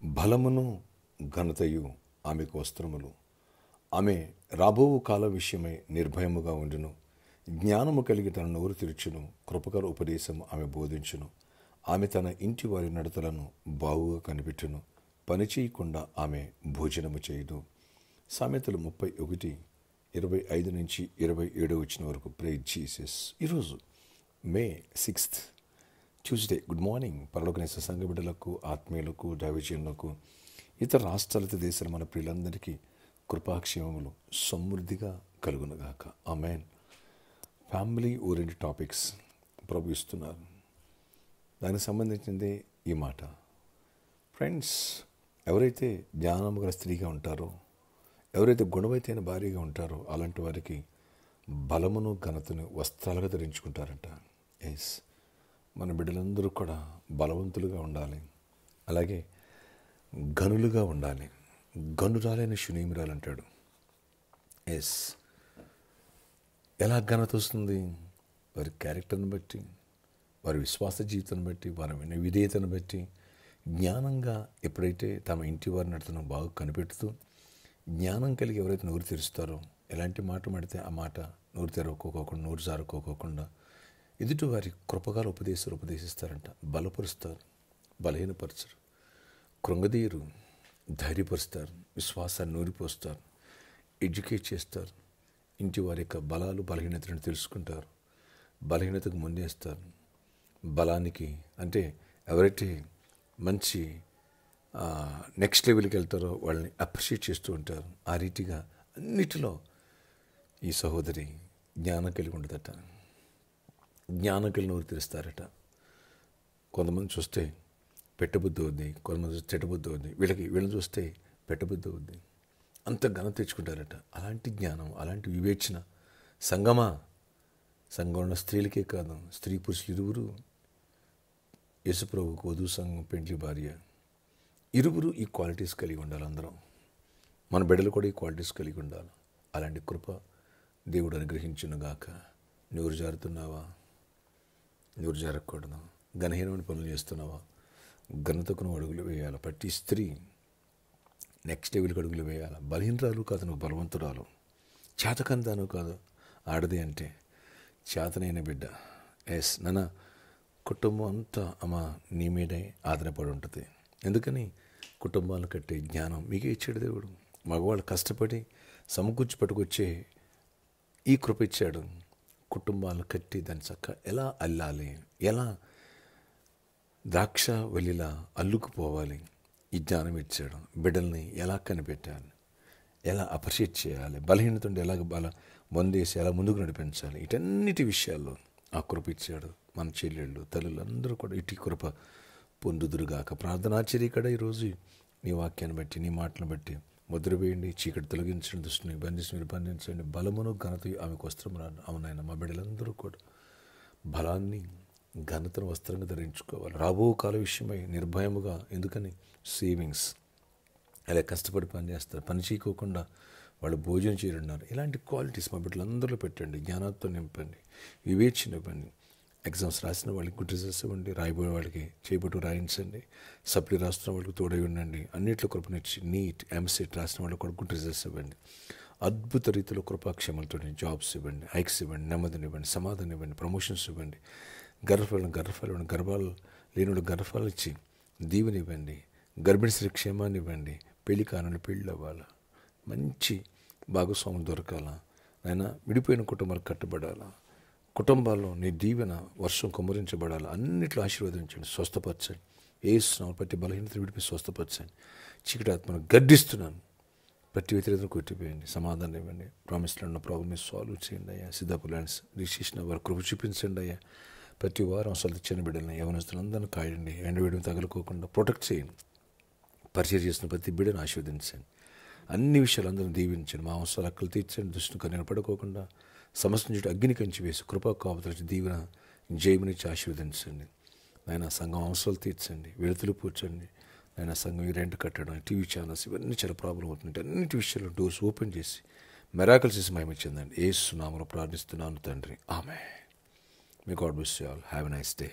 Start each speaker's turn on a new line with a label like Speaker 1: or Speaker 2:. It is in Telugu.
Speaker 1: బలమును ఘనతయు ఆమెకు వస్త్రములు. ఆమె రాబో కాల విషయమై నిర్భయముగా ఉండును. జ్ఞానము కలిగి తన నోరు తెరుచును. కృపకర ఉపదేశము ఆమె బోధించును. ఆమె తన ఇంటి వారి నడతలను బావుగా కనిపెట్టును. పని చేయకుండా ఆమె భోజనము చేయదు. సామెతలు 31:25-27 వచ్చిన వరకు. Praise Jesus. ఈరోజు May 6th Tuesday. Good morning పరలోకనేస సంఘ బిడ్డలకు, ఆత్మీయులకు, దైవజనులకు, ఇతర రాష్ట్రాలతో దేశాల మన ప్రియులందరికీ కృపాక్షేమములు సమృద్ధిగా కలుగునుగాక. ఆమేన్. ఫ్యామిలీ ఓరియంటెడ్ టాపిక్స్ ప్రభు ఇస్తున్నారు. దానికి సంబంధించింది ఈ మాట. ఫ్రెండ్స్, ఎవరైతే జ్ఞానము గల స్త్రీగా ఉంటారో, ఎవరైతే గుణవైతైన భార్యగా ఉంటారో, అలాంటి వారికి బలమును ఘనతను వస్త్రాలుగా ధరించుకుంటారంట. ఎస్, మన బిడ్డలందరూ కూడా బలవంతులుగా ఉండాలి, అలాగే గనులుగా ఉండాలి. గనురాలైన శునీమిరాలు అంటాడు. ఎస్, ఎలా ఘనత వస్తుంది? వారి క్యారెక్టర్ని బట్టి, వారి విశ్వాస జీవితాన్ని బట్టి, వారి విధేయతను బట్టి. జ్ఞానంగా ఎప్పుడైతే తమ ఇంటి వారి నడతను బాగా కనిపెడుతూ, జ్ఞానం కలిగి ఎవరైతే నోరు తెరుస్తారో, ఎలాంటి మాట మాడితే ఆ మాట నోరు తెరవకోకుండా, నోరు జారుకోకుండా ఎదుటి వారి కృపగాలు ఉపదేశిస్తారంట. బలపరుస్తారు, బలహీనపరచరు, కృంగదీయరు, ధైర్యపరుస్తారు, విశ్వాసాన్ని నూరిపోస్తారు, ఎడ్యుకేట్ చేస్తారు. ఇంటి వారి యొక్క బలాలు బలహీనతలను తెలుసుకుంటారు, బలహీనతకు ముందేస్తారు. బలానికి అంటే ఎవరైతే మంచి నెక్స్ట్ లెవెల్కి వెళ్తారో వాళ్ళని అప్రిషియేట్ చేస్తూ ఉంటారు. ఆ రీతిగా అన్నిటిలో ఈ సహోదరి జ్ఞానం కలిగి ఉండదట. జ్ఞానం కలిగి నోరు తెరుస్తారట. కొంతమంది చూస్తే పెట్టబుద్ధి అవుద్ది, కొంతమంది చూస్తే చెట్టబుద్ధి అవుద్ది. వీళ్ళని చూస్తే పెట్టబుద్ధి అవుద్ది. అంత ఘనత తెచ్చుకుంటారట. అలాంటి జ్ఞానం, అలాంటి వివేచన సంఘంలో ఉన్న స్త్రీలకే కాదు, స్త్రీ పురుషులు ఇరువురు యేసుప్రభువుకు వధూ సంఘం, పెండ్లి భార్య, ఇరువురు ఈ క్వాలిటీస్ కలిగి ఉండాలి. అందరం మన బిడ్డలు కూడా ఈ క్వాలిటీస్ కలిగి ఉండాలి. అలాంటి కృప దేవుడు అనుగ్రహించునుగాక. నోరు జారుతున్నావా? నోరు జారకూడదు. ఘనహీనమైన పనులు చేస్తున్నావా? ఘనతకు అడుగులు వేయాలి. ప్రతి స్త్రీ నెక్స్ట్ లెవెల్కి అడుగులు వేయాలి. బలహీనరాలు కాదు, నువ్వు బలవంతురాలు. చేతకందాను కాదు ఆడది అంటే, చేతనైన బిడ్డ. ఎస్ నాన్న, కుటుంబం అంతా అమ్మ నీ మీదే ఆధారపడి ఉంటుంది. ఎందుకని? కుటుంబాలను కట్టే జ్ఞానం మీకే ఇచ్చాడు దేవుడు. మగవాళ్ళు కష్టపడి సమకూర్చి పట్టుకొచ్చే ఈ కృప ఇచ్చాడు. కుటుంబాలను కట్టి దాన్ని చక్కగా ఎలా అల్లాలి, ఎలా ద్రాక్ష వల్లిలా అల్లుకుపోవాలి, ఈ జ్ఞానం ఇచ్చాడు. బిడ్డల్ని ఎలా కనిపెట్టాలి, ఎలా అప్రిషియేట్ చేయాలి, బలహీనత ఉండి ఎలాగ వందేసి ఎలా ముందుకు నడిపించాలి, వీటన్నిటి విషయాల్లో ఆ కృప ఇచ్చాడు. మన చెల్లెళ్ళు, తల్లులందరూ కూడా ఇటు కృప పొందుదురుగాక. ప్రార్థనాచర్య ఇక్కడ ఈరోజు నీ వాక్యాన్ని బట్టి, నీ మాటలను బట్టి ముద్ర వేయండి. చీకటి తొలగించండి, దృష్టిని మీరు బంధించండి. బలమును ఘనత ఆమెకు వస్త్రం రాను. అవునాయన, మా బిడ్డలందరూ కూడా బలాన్ని ఘనతను వస్త్రంగా ధరించుకోవాలి. రాబో కాల విషయమై నిర్భయముగా. ఎందుకని? సేవింగ్స్ అలా కష్టపడి పని చేస్తారు, పని చేయకోకుండా వాళ్ళు భోజనం చేయరున్నారు. ఇలాంటి క్వాలిటీస్ మా బిడ్డలందరిలో పెట్టండి. జ్ఞానంతో నింపండి, వివేచన ఇవ్వండి. ఎగ్జామ్స్ రాసిన వాళ్ళకి గుడ్ రిజల్ట్స్ ఇవ్వండి, రాయబోయే వాళ్ళకి చేపట్టు రాయించండి, సప్లీ రాస్తున్న వాళ్ళకి తోడై ఉండండి. అన్నింటిలో కృపనిచ్చి నీట్ ఎంసెట్ రాసిన వాళ్ళకి కూడా గుడ్ రిజల్ట్స్ ఇవ్వండి. అద్భుత రీతిలో కృపాక్షేమంతో జాబ్స్ ఇవ్వండి, హైక్స్ ఇవ్వండి, నెమ్మదిని ఇవ్వండి, సమాధానం ఇవ్వండి, ప్రమోషన్స్ ఇవ్వండి. గర్భఫలం ఇవ్వండి, గర్భాలు లేని గర్భాలు ఇచ్చి దీవెని ఇవ్వండి. గర్భిణీ స్త్రీ క్షేమాన్ని ఇవ్వండి. పెళ్లి కానులు పెళ్ళి అవ్వాలా, మంచి భాగస్వాములు దొరకాలా, అయినా విడిపోయిన కుటుంబాలు కట్టబడాలా, కుటుంబాల్లో నీ దీవెన వర్షం కుమ్మరించబడాలి. అన్నిట్లో ఆశీర్వదించండి, స్వస్థపరచండి. ఏసునామములో ప్రతి బలహీనత విడిపి స్వస్థపరచండి. చీకటి ఆత్మను గద్దిస్తున్నాను, ప్రతి వ్యతిరేకతను కొట్టిపోయండి. సమాధానం ఇవ్వండి. ప్రామిస్లో ఉన్న ప్రాబ్లమ్ని సాల్వ్ చేయండి అయ్యా. సిద్ధాపు ల్యాండ్స్ రిజిస్ట్రేషన్ వారు కృప చూపించండి అయ్యా. ప్రతి వారం అసలు తెచ్చిన బిడ్డలని, యవనస్తులందరినీ కాయండి. ఎండవేయడం తగలకోకుండా ప్రొటెక్ట్ చేయండి. పరిచయం చేసిన ప్రతి బిడ్డను ఆశీర్వదించండి. అన్ని విషయాలు అందరూ దీవించండి. మా అవసరాలు అక్కలు తీర్చండి. దృష్టిని కనపడకోకుండా సమస్య నుంచి అగ్ని కంచి వేసి కృపా కాపుతలచి దీవెన జయమునిచ్చి ఆశీర్వదించండి. నాయన సంఘం అవసరాలు తీర్చండి, విడతలు పూడ్చండి. నాయన సంఘం ఈ రెంట్ కట్టడం, టీవీ ఛానల్స్ ఇవన్నీ చాలా ప్రాబ్లం అవుతుంటే అన్నింటి విషయాల్లో డోర్స్ ఓపెన్ చేసి మెరాకిల్స్ చేసి మహిమించండి. యేసు నామములో ప్రార్థిస్తున్నాను తండ్రి, ఆమేన్. May God bless you all. Have a nice day.